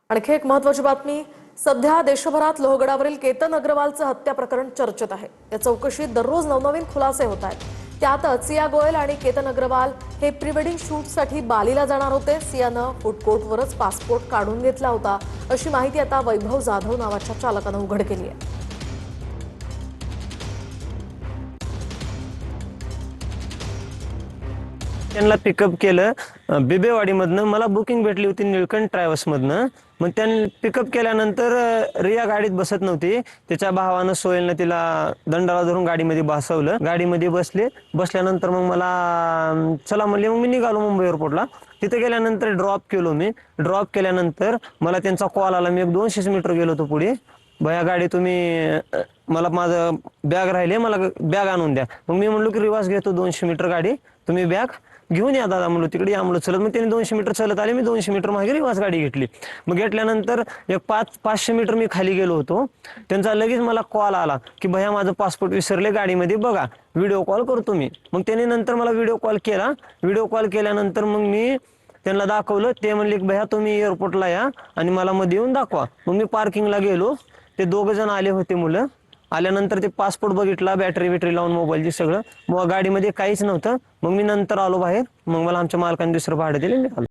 आणखी एक महत्त्वाची बातमी. सध्या देशभरात लोहगडावरील केतन अग्रवालचं हत्या प्रकरण चर्चेत आहे. या चौकशीत दररोज नवनवीन खुलासे होत आहेत. त्यातच सिया गोयल आणि केतन अग्रवाल हे प्री वेडिंग शूटसाठी बालीला जाणार होते. सियानं फूड कोर्टवरच पासपोर्ट काढून घेतला होता, अशी माहिती आता वैभव जाधव नावाच्या चालकानं उघड केली आहे. त्यांना पिकअप केलं बिबेवाडीमधनं. मला बुकिंग भेटली होती निळकंठ ट्रॅव्हल्समधनं. मग त्यांनी पिकअप केल्यानंतर रिया गाडीत बसत नव्हती. त्याच्या भावानं सोहेलनं तिला दंडाला धरून गाडीमध्ये बसवलं. गाडीमध्ये बसल्यानंतर मग मला चला म्हणले. मग मी निघालो मुंबई एअरपोर्टला. तिथे गेल्यानंतर ड्रॉप केलो मी. ड्रॉप केल्यानंतर मला त्यांचा कॉल आला. मी 200 मीटर गेलो होतो पुढे. भया गाडी तुम्ही मला माझं बॅग राहिले, मला बॅग आणून द्या. मग मी म्हणलो की रिवाज घेतो 200 मीटर गाडी, तुम्ही बॅग घेऊन या दादा म्हणलो. तिकडे या म्हणलो चलत. मग त्यांनी 200 मीटर चलत आले. मी 200 मीटर मागे रिवाज गाडी घेतली. मग घेतल्यानंतर एक 500 मीटर मी खाली गेलो होतो. त्यांचा लगेच मला कॉल आला की भैया माझं पासपोर्ट विसरले गाडीमध्ये, बघा व्हिडिओ कॉल करतो मी. मग त्यांनी नंतर मला व्हिडिओ कॉल केला. व्हिडिओ कॉल केल्यानंतर मग मी त्यांना दाखवलं. ते म्हणले की भैया तुम्ही एअरपोर्टला या आणि मला मध्ये येऊन दाखवा. मग मी पार्किंगला गेलो. ते 2 जण आले होते मुलं. आल्यानंतर ते पासपोर्ट बघितला, बॅटरी लावून मोबाईलची सगळं. मग गाडीमध्ये काहीच नव्हतं. मग मी नंतर आलो बाहेर. मग मला आमच्या मालकाने दुसरं भाडं दिले, निघालो.